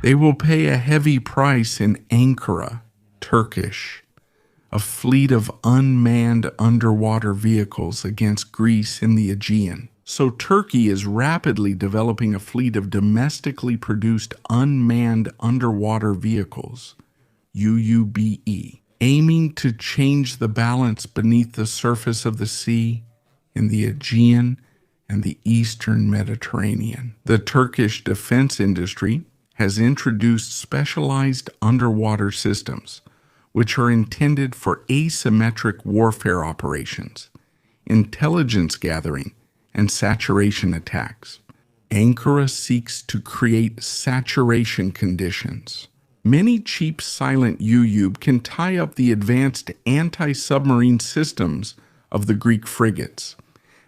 They will pay a heavy price in Ankara, Turkish, a fleet of unmanned underwater vehicles against Greece in the Aegean. So Turkey is rapidly developing a fleet of domestically produced unmanned underwater vehicles, UUVE, aiming to change the balance beneath the surface of the sea in the Aegean and the Eastern Mediterranean. The Turkish defense industry has introduced specialized underwater systems, which are intended for asymmetric warfare operations, intelligence gathering, and saturation attacks. Ankara seeks to create saturation conditions. Many cheap silent UUV can tie up the advanced anti-submarine systems of the Greek frigates,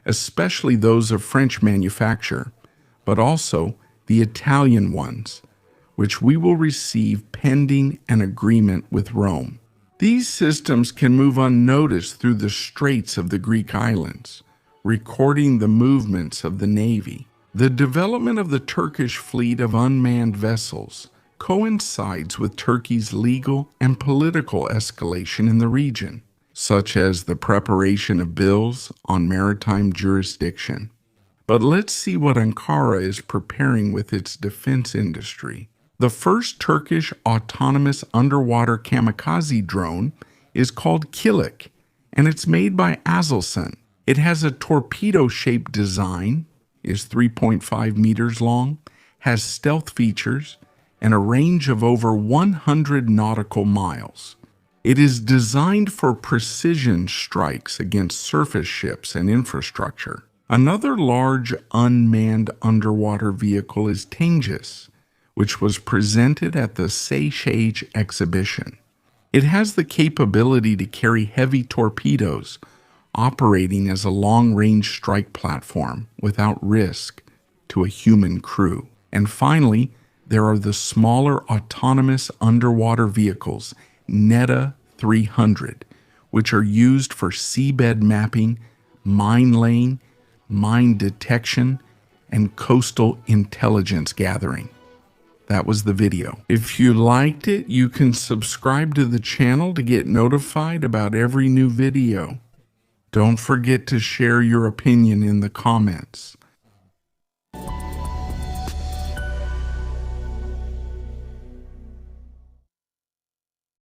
especially those of French manufacture, but also the Italian ones, which we will receive pending an agreement with Rome. These systems can move unnoticed through the straits of the Greek islands, recording the movements of the Navy. The development of the Turkish fleet of unmanned vessels coincides with Turkey's legal and political escalation in the region, such as the preparation of bills on maritime jurisdiction. But let's see what Ankara is preparing with its defense industry. The first Turkish autonomous underwater kamikaze drone is called Kilik, and it's made by Aselsan. It has a torpedo-shaped design, is 3.5 meters long, has stealth features, and a range of over 100 nautical miles. It is designed for precision strikes against surface ships and infrastructure. Another large unmanned underwater vehicle is Tingis, which was presented at the Seychelles exhibition. It has the capability to carry heavy torpedoes, operating as a long-range strike platform without risk to a human crew. And finally, there are the smaller autonomous underwater vehicles, Neta 300, which are used for seabed mapping, mine laying, mine detection, and coastal intelligence gathering. That was the video. If you liked it, you can subscribe to the channel to get notified about every new video. Don't forget to share your opinion in the comments.